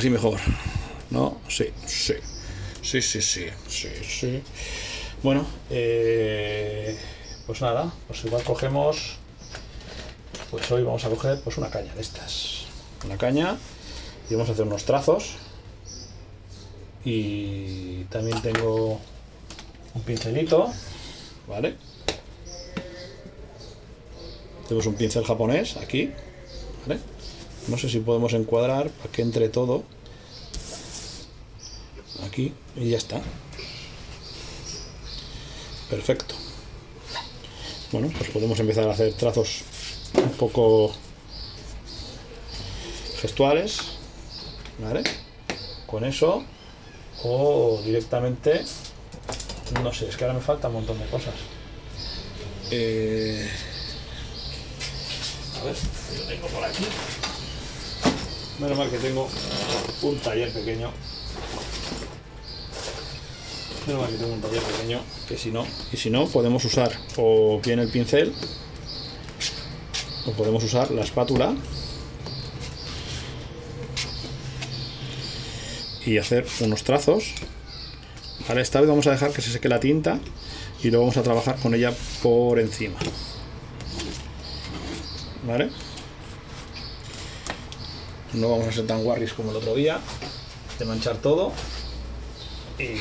Así mejor, ¿no? Sí, sí. Sí, sí, sí, sí, sí. Bueno, pues nada, pues igual cogemos, pues hoy vamos a coger pues una caña de estas. Una caña y vamos a hacer unos trazos. Y también tengo un pincelito, ¿vale? Tenemos un pincel japonés aquí, ¿vale? No sé si podemos encuadrar para que entre todo aquí y ya está. Perfecto. Bueno, pues podemos empezar a hacer trazos un poco gestuales, ¿vale? Con eso, o directamente, no sé, es que ahora me falta un montón de cosas. A ver, lo tengo por aquí. Menos mal que tengo un taller pequeño. Menos mal que tengo un taller pequeño, que si no podemos usar o bien el pincel o podemos usar la espátula y hacer unos trazos. Vale, esta vez vamos a dejar que se seque la tinta y luego vamos a trabajar con ella por encima. ¿Vale? No vamos a ser tan guarris como el otro día de manchar todo. Y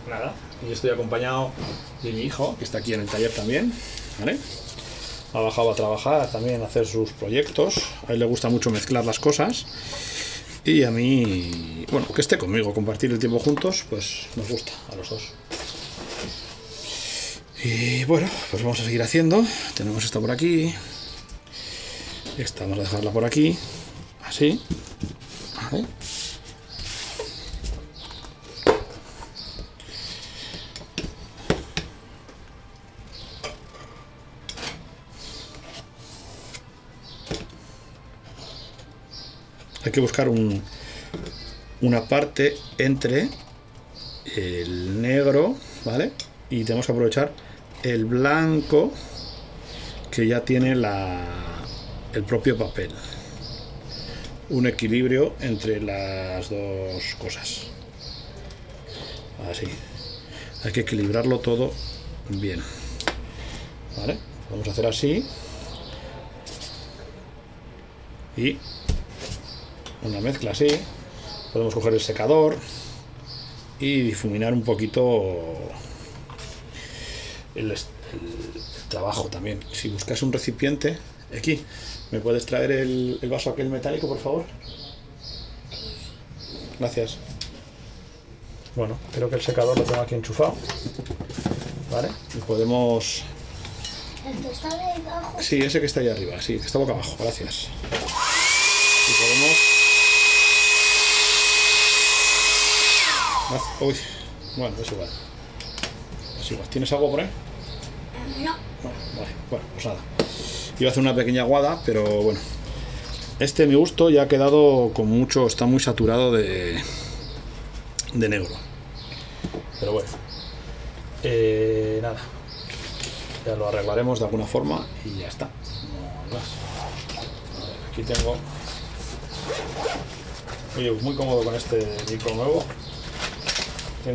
nada. Y estoy acompañado de mi hijo, que está aquí en el taller también, ¿vale? Ha bajado a trabajar también, a hacer sus proyectos. A él le gusta mucho mezclar las cosas. Y a mí, bueno, que esté conmigo, compartir el tiempo juntos, pues nos gusta a los dos. Y bueno, pues vamos a seguir haciendo. Tenemos esta por aquí. Esta vamos a dejarla por aquí. Así. ¿Vale? Hay que buscar una parte entre el negro, ¿vale? Y tenemos que aprovechar el blanco que ya tiene el propio papel. Un equilibrio entre las dos cosas. Así. Hay que equilibrarlo todo bien. ¿Vale? Vamos a hacer así. Y una mezcla así. Podemos coger el secador y difuminar un poquito el trabajo también. Si buscas un recipiente, aquí, ¿me puedes traer el vaso aquel metálico, por favor? Gracias. Bueno, creo que el secador lo tengo aquí enchufado. ¿Vale? Y podemos... ¿El que está de abajo? Sí, ese que está ahí arriba, sí, que está boca abajo, gracias. Y podemos... Uy, bueno, es igual. Es igual. ¿Tienes algo por ahí? No. Vale, bueno, pues nada. Iba a hacer una pequeña aguada, pero bueno. Este, a mi gusto, ya ha quedado con mucho, está muy saturado de negro. Pero bueno. Nada. Ya lo arreglaremos de alguna forma y ya está. No más. A ver, aquí tengo... Oye, muy cómodo con este micro nuevo.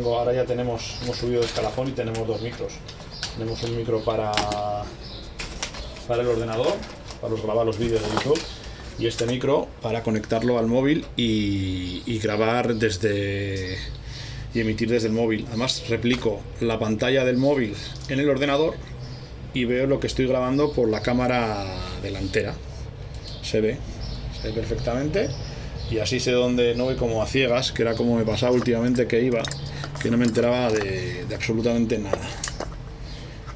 Ahora ya hemos subido de escalafón y tenemos dos micros. Tenemos un micro para el ordenador, para grabar los vídeos de YouTube, y este micro para conectarlo al móvil y grabar y emitir desde el móvil. Además replico la pantalla del móvil en el ordenador y veo lo que estoy grabando por la cámara delantera. Se ve perfectamente. Y así sé dónde, no voy como a ciegas, que era como me pasaba últimamente que no me enteraba de absolutamente nada.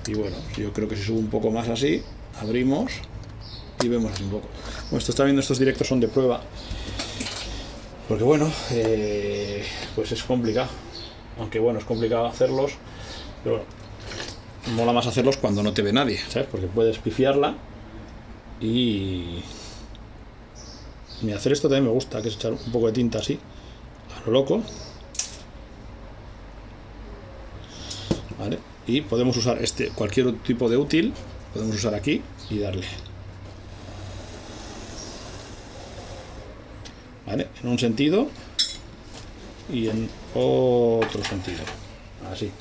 Y bueno, yo creo que si subo un poco más así, abrimos y vemos así un poco. Bueno, esto está viendo, estos directos son de prueba. Porque bueno, pues es complicado. Aunque bueno, es complicado hacerlos, pero bueno, mola más hacerlos cuando no te ve nadie, ¿sabes? Porque puedes pifiarla y hacer esto también me gusta, que es echar un poco de tinta así, a lo loco. ¿Vale? Y podemos usar cualquier tipo de útil, podemos usar aquí y darle. ¿vale? En un sentido y en otro sentido, así,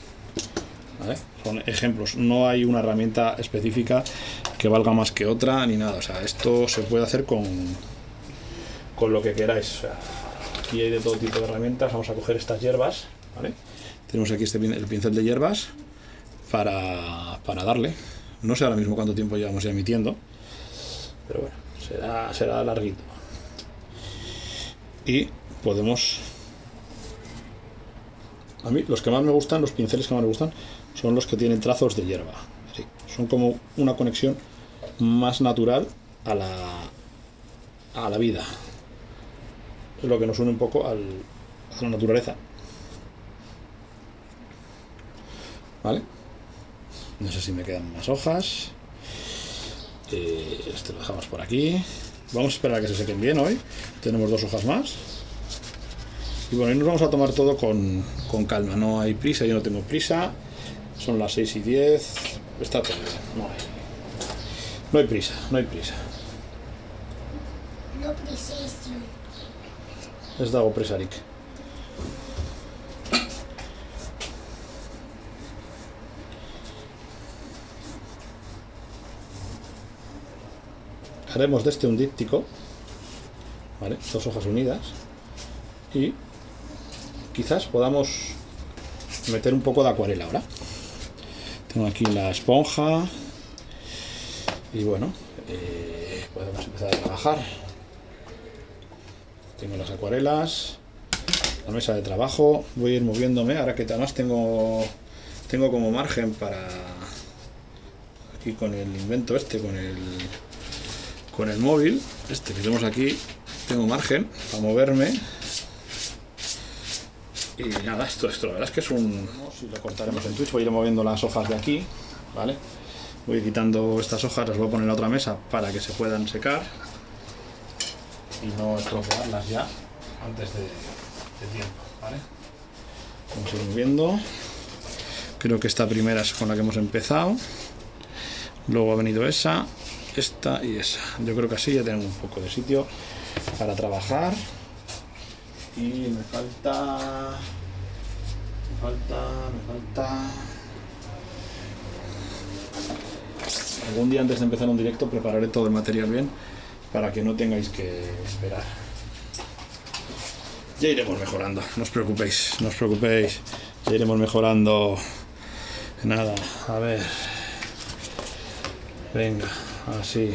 ¿vale? Son ejemplos, no hay una herramienta específica que valga más que otra ni nada, o sea, esto se puede hacer con lo que queráis, o sea, aquí hay de todo tipo de herramientas. Vamos a coger estas hierbas, ¿vale? Tenemos aquí el pincel de hierbas para darle, no sé ahora mismo cuánto tiempo llevamos ya emitiendo, pero bueno, será larguito. Y podemos, a mí los que más me gustan, los pinceles que más me gustan son los que tienen trazos de hierba, ¿sí? Son como una conexión más natural a la vida, es lo que nos une un poco a la naturaleza, ¿vale? No sé si me quedan más hojas. Este lo dejamos por aquí. Vamos a esperar a que se sequen bien hoy. Tenemos 2 hojas más. Y bueno, hoy nos vamos a tomar todo con calma. No hay prisa, yo no tengo prisa. Son las 6:10. Está todo bien. No hay prisa, no hay prisa. No preciso. Ez dago presarik. Haremos de este un díptico, ¿vale? 2 hojas unidas, y quizás podamos meter un poco de acuarela ahora. Tengo aquí la esponja y bueno, podemos empezar a trabajar. Tengo las acuarelas, la mesa de trabajo, voy a ir moviéndome, ahora que además tengo como margen para, aquí con el invento este, con el móvil, este que tenemos aquí, tengo margen para moverme. Y nada, esto la verdad es que es si lo cortaremos en Twitch, voy a ir moviendo las hojas de aquí, ¿vale? Voy quitando estas hojas, las voy a poner en la otra mesa para que se puedan secar y no estropearlas ya antes de tiempo, ¿vale? Vamos a ir moviendo. Creo que esta primera es con la que hemos empezado, luego ha venido esa, esta y esa. Yo creo que así ya tenemos un poco de sitio para trabajar. Y me falta. Algún día antes de empezar un directo prepararé todo el material bien para que no tengáis que esperar. Ya iremos mejorando, no os preocupéis, ya iremos mejorando. Nada, a ver. Venga, así.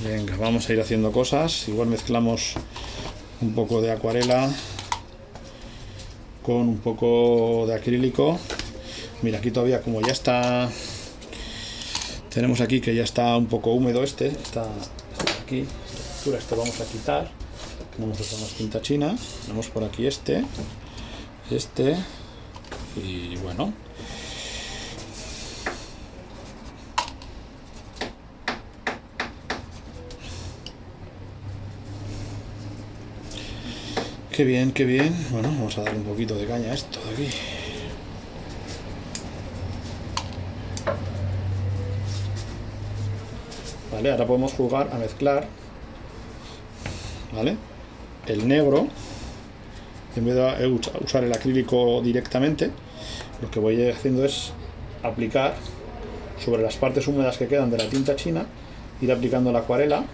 Venga, vamos a ir haciendo cosas. Igual mezclamos un poco de acuarela con un poco de acrílico. Mira, aquí todavía como ya está, tenemos aquí que ya está un poco húmedo está aquí, esta textura, esto vamos a quitar, no vamos a usar más tinta china, tenemos por aquí este y bueno, qué bien, qué bien. Bueno, vamos a darle un poquito de caña a esto de aquí. Vale, ahora podemos jugar a mezclar, ¿vale? El negro, en vez de usar el acrílico directamente, lo que voy haciendo es aplicar sobre las partes húmedas que quedan de la tinta china, ir aplicando la acuarela,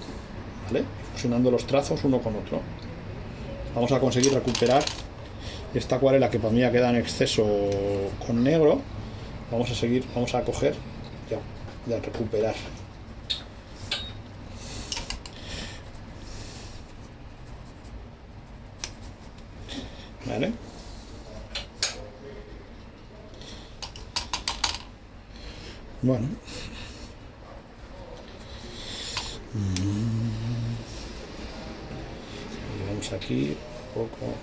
¿vale? Fusionando los trazos uno con otro. Vamos a conseguir recuperar esta acuarela que para mí ha quedado en exceso con negro. Vamos a coger y a recuperar. ¿Vale? Bueno. Vamos aquí un poco.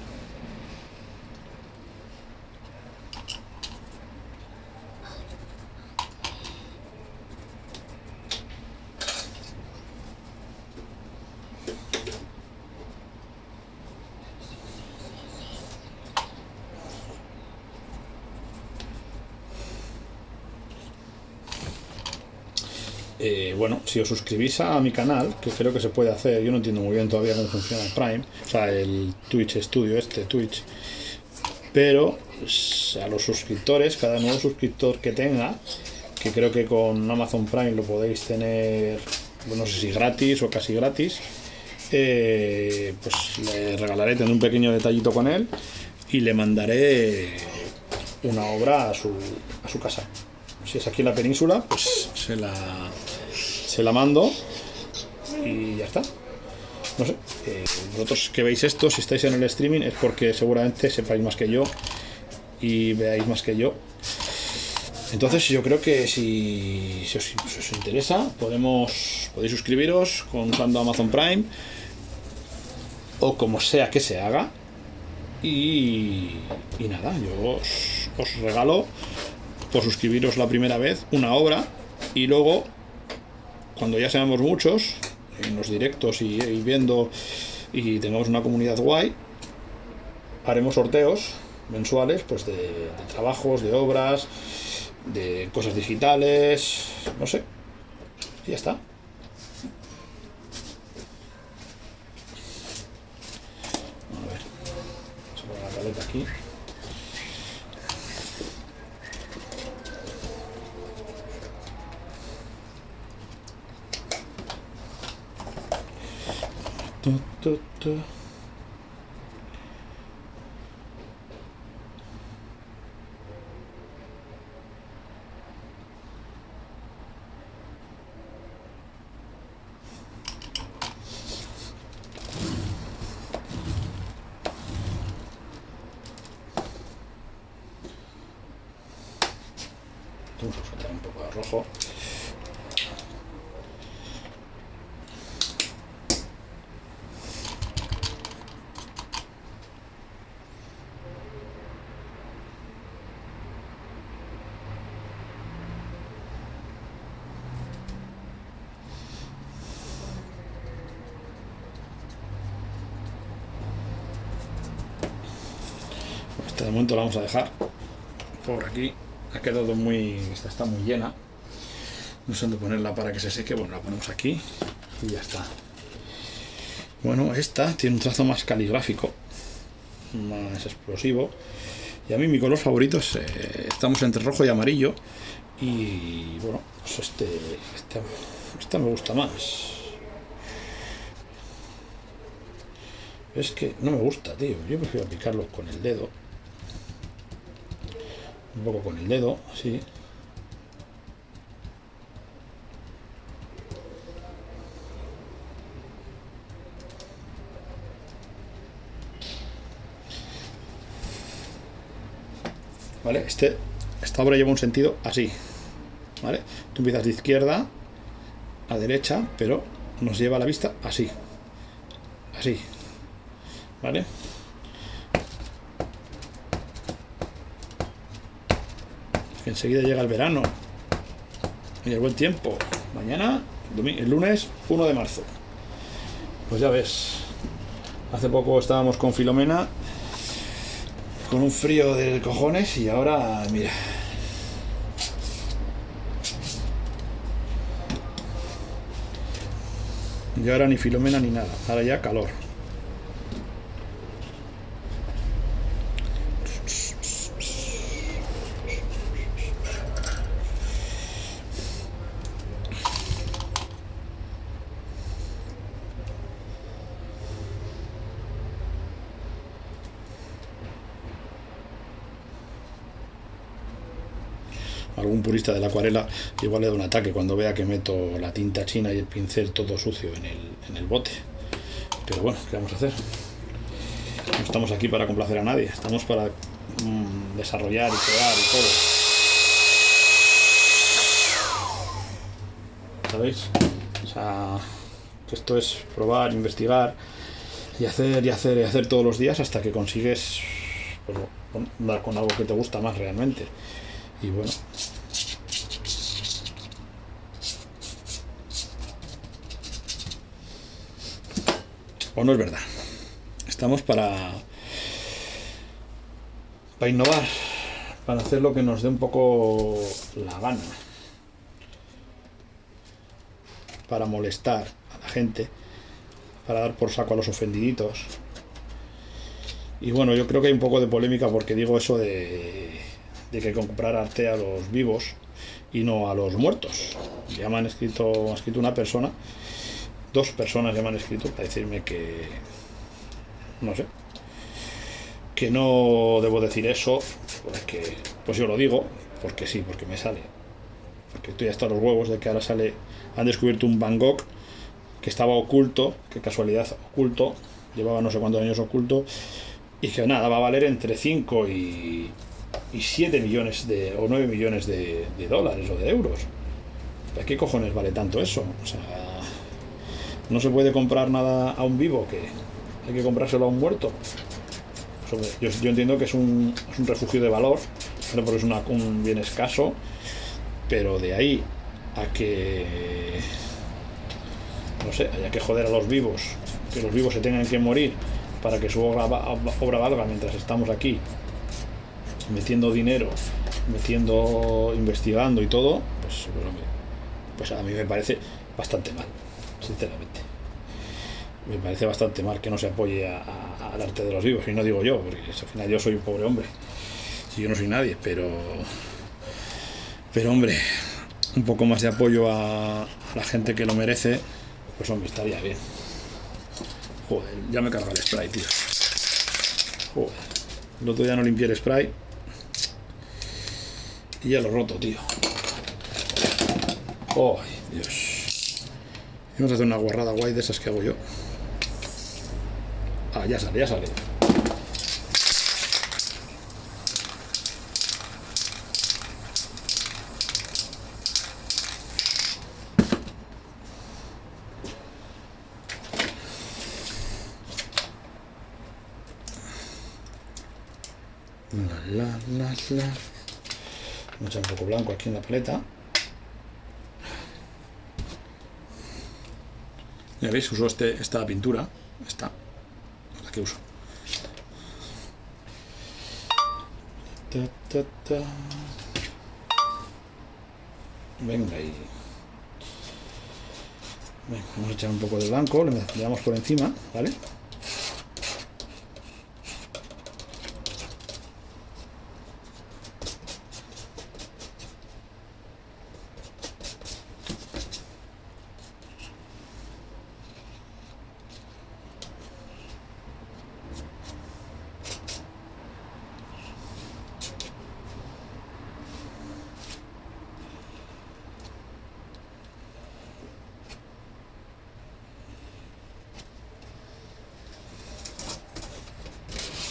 bueno, si os suscribís a mi canal, que creo que se puede hacer, yo no entiendo muy bien todavía cómo funciona el Prime, o sea, el Twitch Studio, Twitch, pero a los suscriptores, cada nuevo suscriptor que tenga, que creo que con Amazon Prime lo podéis tener, no sé si gratis o casi gratis, pues le regalaré, tendré un pequeño detallito con él y le mandaré una obra a su casa. Si es aquí en la península, pues se la mando y ya está. No sé, vosotros que veis esto, si estáis en el streaming, es porque seguramente sepáis más que yo y veáis más que yo. Entonces yo creo que si os interesa, podéis suscribiros usando Amazon Prime o como sea que se haga. Y nada, yo os regalo por suscribiros la primera vez una obra, y luego cuando ya seamos muchos en los directos y viendo y tengamos una comunidad guay, haremos sorteos mensuales, pues de trabajos, de obras, de cosas digitales, no sé, y ya está. A ver, vamos a poner la paleta aquí. Vamos a soltar un poco de rojo. De momento la vamos a dejar por aquí. Ha quedado está muy llena, no sé dónde ponerla para que se seque. Bueno, la ponemos aquí y ya está. Bueno, esta tiene un trazo más caligráfico, más explosivo, y a mí mi color favorito es, estamos entre rojo y amarillo, y bueno, pues esta me gusta más. Es que no me gusta, tío, yo prefiero picarlo con el dedo. Un poco con el dedo, así. ¿Vale? Esta obra lleva un sentido así, ¿vale? Tú empiezas de izquierda a derecha, pero nos lleva a la vista así, así, ¿vale? Enseguida llega el verano y el buen tiempo. Mañana, el lunes 1 de marzo. Pues ya ves, hace poco estábamos con Filomena con un frío de cojones y ahora, mira. Y ahora ni Filomena ni nada, ahora ya calor. Algún purista de la acuarela igual le da un ataque cuando vea que meto la tinta china y el pincel todo sucio en el bote. Pero bueno, ¿qué vamos a hacer? No estamos aquí para complacer a nadie, estamos para desarrollar y crear y todo. ¿Sabéis? O sea, esto es probar, investigar y hacer todos los días hasta que consigues, pues, dar con algo que te gusta más realmente. Y bueno, o no es verdad, estamos para innovar, para hacer lo que nos dé un poco la gana. para molestar a la gente, para dar por saco a los ofendiditos. Y bueno, yo creo que hay un poco de polémica porque digo eso de que hay que comprar arte a los vivos y no a los muertos. Ya me ha escrito una persona, 2 personas ya me han escrito para decirme que, no sé, que no debo decir eso, porque pues yo lo digo, porque sí, porque me sale. Porque estoy hasta los huevos de que ahora han descubierto un Van Gogh que estaba oculto, qué casualidad, oculto, llevaba no sé cuántos años oculto, y que nada, va a valer entre 5 y 7 millones o 9 millones de dólares o de euros. ¿Qué cojones vale tanto eso? O sea, no se puede comprar nada a un vivo, que hay que comprárselo a un muerto. Yo entiendo que es un refugio de valor, ¿vale? Porque es un bien escaso, pero de ahí a que, no sé, haya que joder a los vivos, que los vivos se tengan que morir para que su obra valga mientras estamos aquí metiendo dinero, investigando y todo, pues a mí me parece bastante mal, sinceramente. Me parece bastante mal que no se apoye al arte de los vivos, y no digo yo, porque al final yo soy un pobre hombre, si yo no soy nadie, pero hombre, un poco más de apoyo a la gente que lo merece, pues hombre, estaría bien. Joder, ya me carga el spray, tío. Joder, el otro día no limpié el spray y ya lo he roto, tío. Oh, Dios. Vamos a hacer una guarrada guay de esas que hago yo. Ah, ya sale. Vamos a echar un poco blanco aquí en la paleta. Ya veis, uso esta pintura. La que uso. Venga ahí. Venga, vamos a echar un poco de blanco, le damos por encima, ¿vale?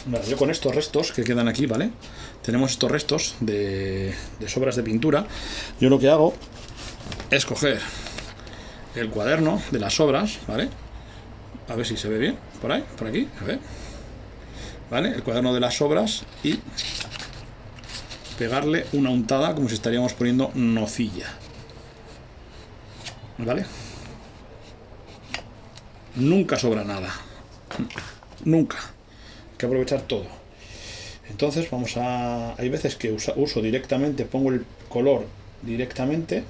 Vale, yo con estos restos que quedan aquí, ¿vale? Tenemos estos restos de sobras de pintura. Yo lo que hago es coger el cuaderno de las sobras, ¿vale? A ver si se ve bien, por ahí, por aquí, a ver. ¿Vale? El cuaderno de las sobras y pegarle una untada como si estaríamos poniendo nocilla. ¿Vale? Nunca sobra nada. Nunca. Hay que aprovechar todo. Entonces hay veces que uso directamente, pongo el color directamente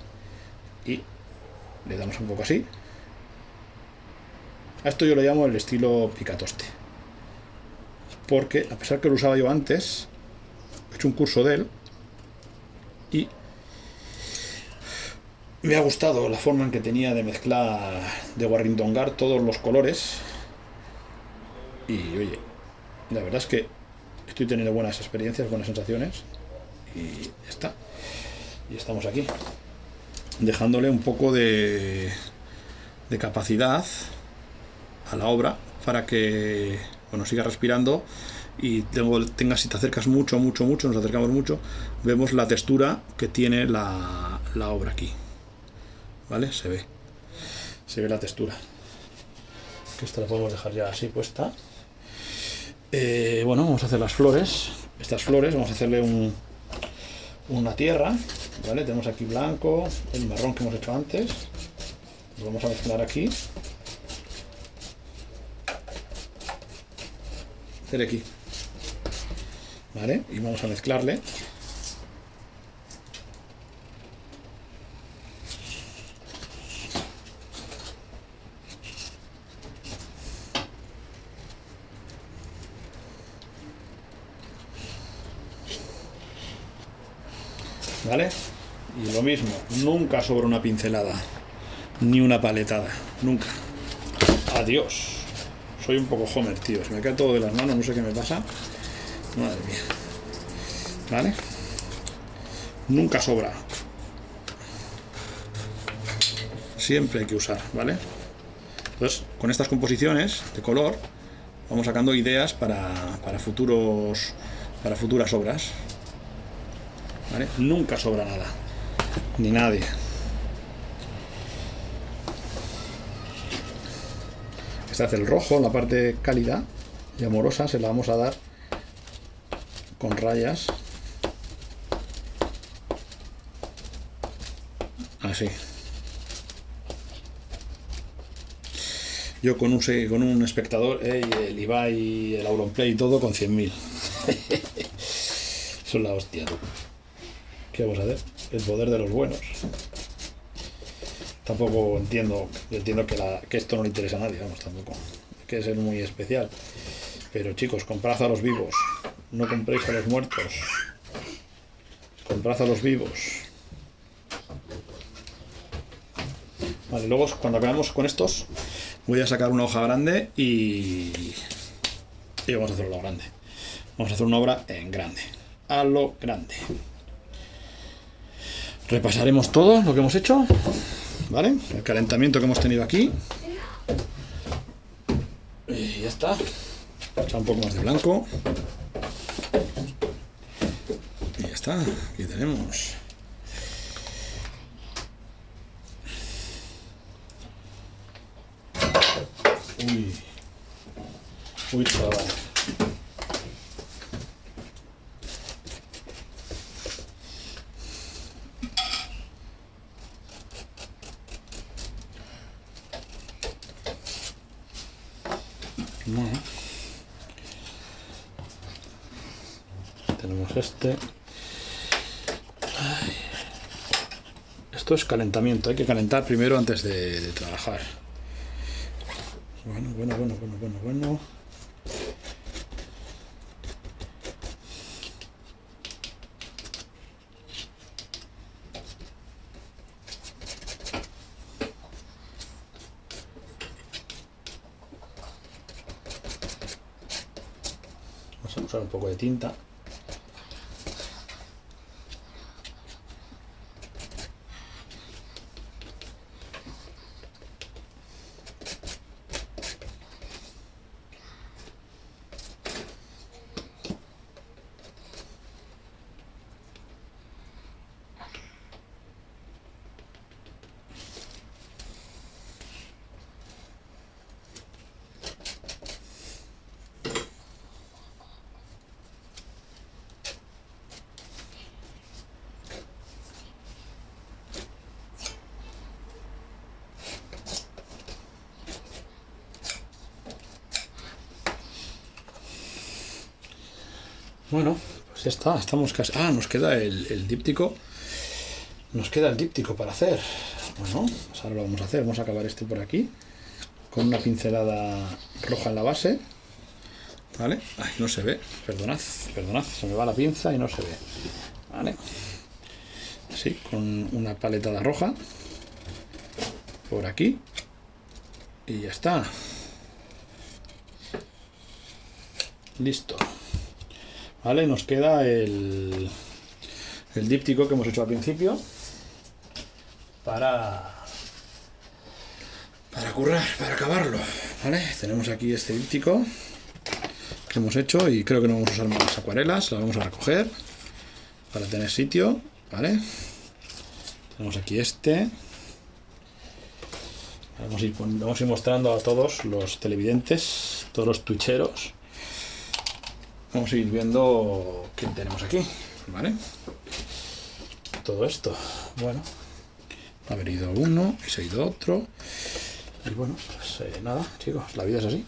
y le damos un poco así. A esto yo lo llamo el estilo picatoste, porque a pesar que lo usaba yo antes, he hecho un curso de él y me ha gustado la forma en que tenía de mezclar, de guarrindongar todos los colores. Y oye, la verdad es que estoy teniendo buenas experiencias, buenas sensaciones, y ya está. Y estamos aquí, dejándole un poco de capacidad a la obra para que, bueno, siga respirando y tenga, si te acercas mucho, nos acercamos mucho, vemos la textura que tiene la obra aquí, ¿vale? Se ve la textura. Que esta la podemos dejar ya así puesta. Bueno, vamos a hacer las flores. Estas flores vamos a hacerle una tierra, ¿vale? Tenemos aquí blanco, el marrón que hemos hecho antes. Lo vamos a mezclar aquí. Hacer aquí, ¿vale? Y vamos a mezclarle. ¿vale? Y lo mismo, nunca sobra una pincelada, ni una paletada, nunca. Adiós. Soy un poco Homer, tío. Se me cae todo de las manos, no sé qué me pasa. Madre mía. ¿Vale? Nunca sobra. Siempre hay que usar, ¿vale? Entonces, con estas composiciones de color, vamos sacando ideas para futuras obras. ¿Vale? Nunca sobra nada. Ni nadie. Este hace el rojo, la parte cálida y amorosa se la vamos a dar con rayas. Así. Yo con un espectador, el Ibai, el Auronplay y todo, con 100.000. Eso es la hostia. ¿Qué vamos a hacer? El poder de los buenos. Tampoco entiendo que esto no le interesa a nadie, vamos, tampoco. Hay que ser muy especial. Pero chicos, comprad a los vivos. No compréis a los muertos. Comprad a los vivos. Vale, luego cuando acabemos con estos, voy a sacar una hoja grande y vamos a hacerlo grande. Vamos a hacer una obra en grande. A lo grande. Repasaremos todo lo que hemos hecho, ¿vale? El calentamiento que hemos tenido aquí. Y ya está. Echar un poco más de blanco. Y ya está. Aquí tenemos. Uy, chaval. Bueno. Tenemos este. Esto es calentamiento, hay que calentar primero antes de trabajar. Bueno. Vamos a usar un poco de tinta. Bueno, pues ya está, estamos casi... Ah, nos queda el díptico. Nos queda el díptico para hacer. Bueno, pues ahora lo vamos a hacer. Vamos a acabar este por aquí. Con una pincelada roja en la base. ¿Vale? Ay, no se ve. Perdonad, se me va la pinza y no se ve. ¿Vale? Así, con una paletada roja. Por aquí. Y ya está. Listo. Vale, nos queda el díptico que hemos hecho al principio para currar, para acabarlo. Vale, tenemos aquí este díptico que hemos hecho y creo que no vamos a usar más acuarelas, las vamos a recoger para tener sitio. Vale, tenemos aquí este. Vamos a ir mostrando a todos los televidentes, todos los twitcheros. Vamos a ir viendo qué tenemos aquí, ¿vale? Todo esto, bueno, ha haber ido uno y se ha ido otro. Y bueno, pues nada, chicos, la vida es así.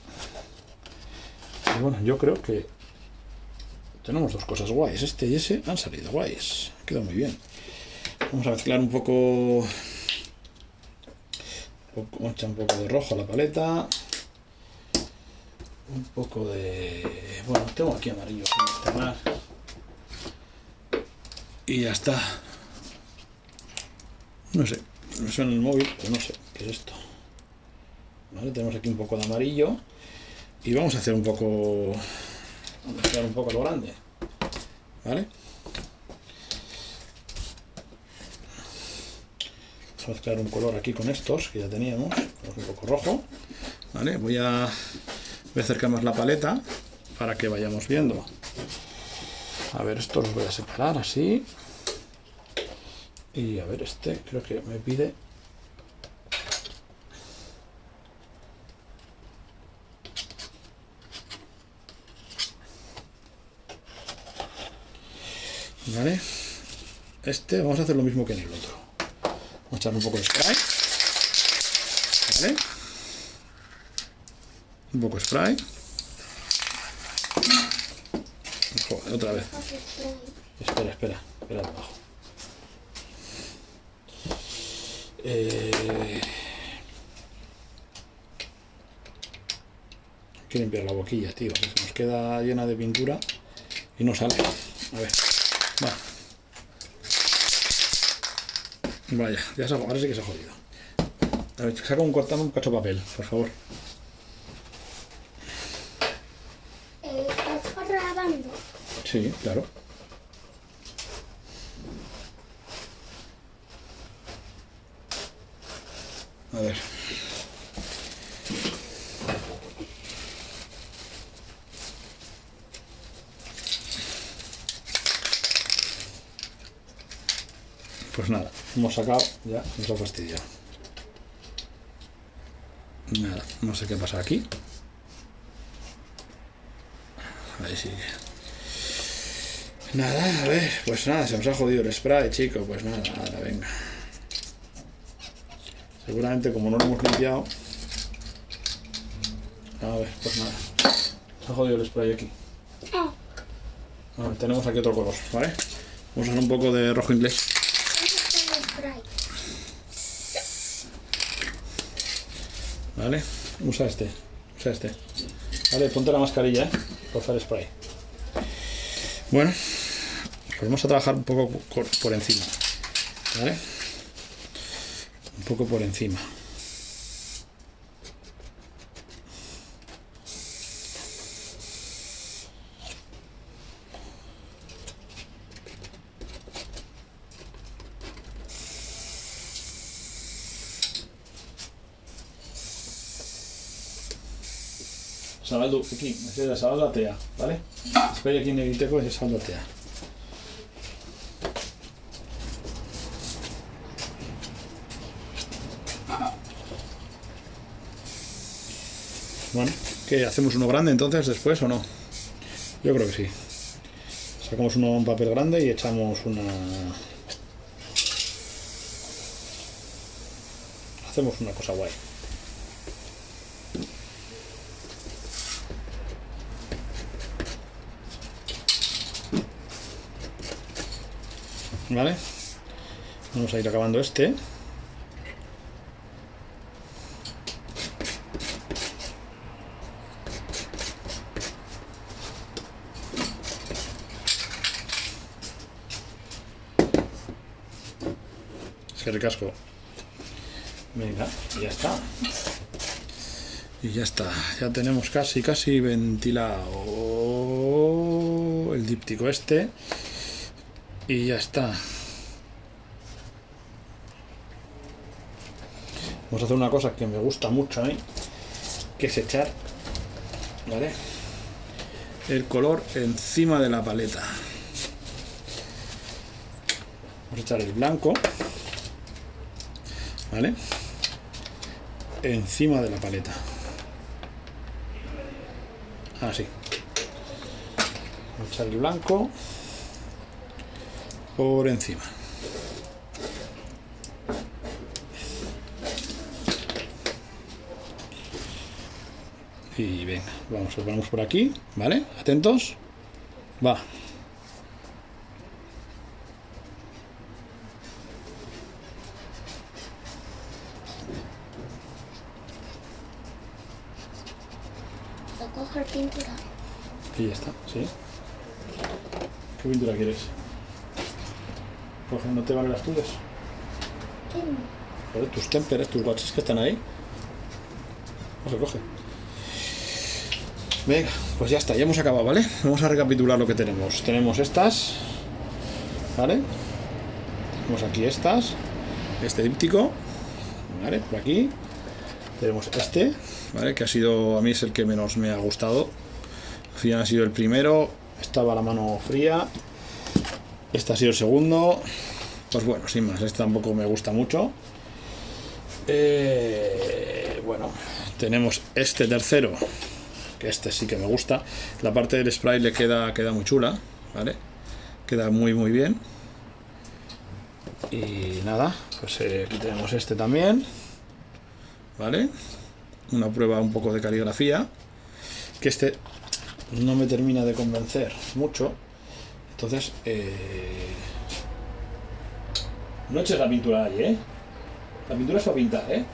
Y bueno, yo creo que tenemos dos cosas guays. Este y ese han salido guays. Ha quedado muy bien. Vamos a mezclar un poco... Vamos a echar un poco de rojo a la paleta. Un poco de... Bueno, tengo aquí amarillo. Y ya está. No sé, me suena el móvil, pero no sé qué es esto. Vale, tenemos aquí un poco de amarillo y vamos a hacer un poco, a mezclar un poco lo grande, ¿vale? Vamos a mezclar un color aquí con estos que ya teníamos, un poco rojo, ¿vale? Voy a acercar más la paleta para que vayamos viendo. A ver, esto los voy a separar así. Y a ver, este creo que me pide. Vale. Este vamos a hacer lo mismo que en el otro. Vamos a echar un poco de spray. Vale. Un poco de spray. Joder, otra vez. Espera abajo. Hay que limpiar la boquilla, tío. Se nos queda llena de pintura y no sale. A ver. Va. Vaya, ya se ha, ahora sí que se ha jodido. A ver, saca un cacho de papel, por favor. ¿Estás grabando? Sí, claro. A ver. Pues nada, hemos sacado, ya nos ha fastidiado. Nada, no sé qué pasa aquí. Ahí sigue. Nada, a ver, pues nada, se nos ha jodido el spray, chico, pues nada, venga. Seguramente como no lo hemos limpiado. A ver, pues nada. Se ha jodido el spray aquí. A ver, tenemos aquí otro color, ¿vale? Vamos a usar un poco de rojo inglés. Vale, usa este. Vale, ponte la mascarilla, por usar spray. Bueno, pues vamos a trabajar un poco por encima, ¿vale? Un poco por encima. Zabaldu, aquí, Zabaldu atea, ¿vale? Espera aquí en el egiteko y Zabaldu atea. Bueno, ¿qué? ¿Hacemos uno grande entonces después o no? Yo creo que sí. Sacamos un papel grande y echamos una... Hacemos una cosa guay. ¿Vale? Vamos a ir acabando este. Es que recasco. Venga, y ya está. Y ya está. Ya tenemos casi ventilado el díptico este. Y ya está. Vamos a hacer una cosa que me gusta mucho a mí, que es echar, ¿vale?, el color encima de la paleta. Vamos a echar el blanco, ¿vale?, encima de la paleta. Así. Vamos a echar el blanco por encima. Y venga, vamos por aquí, ¿vale? Atentos. Va. ¿Puedo coger pintura? Y ya está, ¿sí? ¿Qué pintura quieres? Coge, ¿no te valen las tuyas? ¿Qué no? Joder, tus temperes, tus watches que están ahí. Coge. Venga, pues ya está, ya hemos acabado, ¿vale? Vamos a recapitular lo que tenemos. Tenemos estas, ¿vale? Tenemos aquí estas, este díptico, ¿vale? Por aquí. Tenemos este, ¿vale? Que ha sido, a mí es el que menos me ha gustado. Al final ha sido el primero, estaba la mano fría. Este ha sido el segundo. Pues bueno, sin más, este tampoco me gusta mucho. Bueno, tenemos este tercero, que este sí que me gusta. La parte del spray le queda muy chula, ¿vale? Queda muy bien. Y nada, pues aquí tenemos este también, ¿vale? Una prueba un poco de caligrafía, que este no me termina de convencer mucho. Entonces, no eches la pintura ahí, ¿eh? La pintura es para pintar, ¿eh?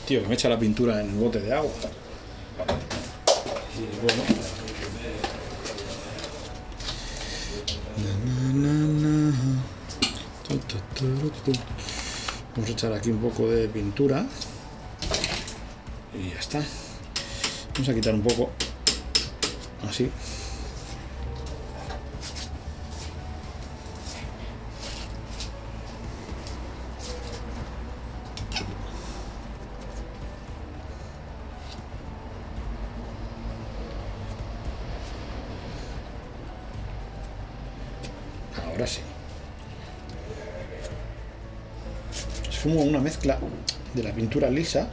Tío, que me echa la pintura en el bote de agua. Y bueno. Vamos a echar aquí un poco de pintura. Y ya está. Vamos a quitar un poco. Así. Ahora sí. Es como una mezcla de la pintura lisa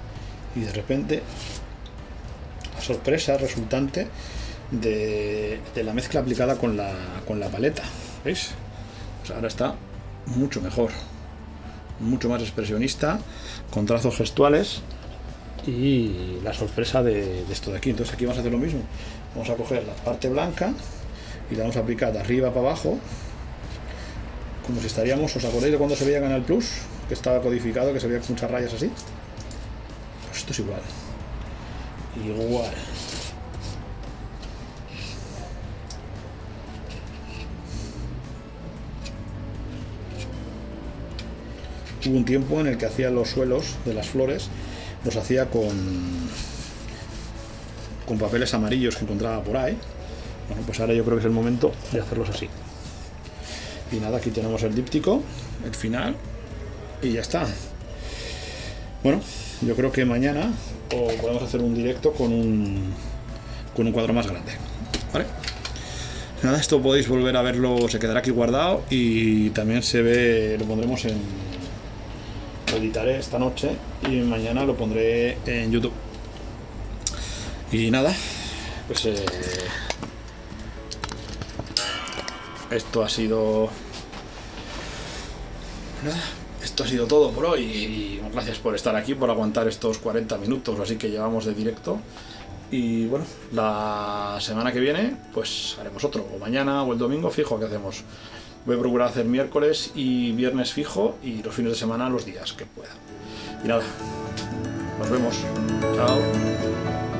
y de repente la sorpresa resultante de la mezcla aplicada con la paleta. ¿Veis? Pues ahora está mucho mejor, mucho más expresionista, con trazos gestuales y la sorpresa de esto de aquí. Entonces aquí vamos a hacer lo mismo. Vamos a coger la parte blanca y la vamos a aplicar de arriba para abajo, como si estaríamos, ¿os acordáis de cuando se veía Canal Plus? Que estaba codificado, que se veía con muchas rayas así. Pues esto es igual. Igual. Hubo un tiempo en el que hacía los suelos de las flores, los hacía con papeles amarillos que encontraba por ahí. Bueno, pues ahora yo creo que es el momento de hacerlos así. Y nada, aquí tenemos el díptico, el final, y ya está. Bueno, yo creo que mañana podemos hacer un directo con un cuadro más grande, ¿vale? Nada, esto podéis volver a verlo, se quedará aquí guardado y también se ve, lo pondremos lo editaré esta noche y mañana lo pondré en YouTube. Y nada, pues esto ha sido todo por hoy y gracias por estar aquí, por aguantar estos 40 minutos o así que llevamos de directo. Y bueno, la semana que viene pues haremos otro, o mañana o el domingo fijo que hacemos. Voy a procurar hacer miércoles y viernes fijo y los fines de semana los días que pueda. Y nada, nos vemos. Chao.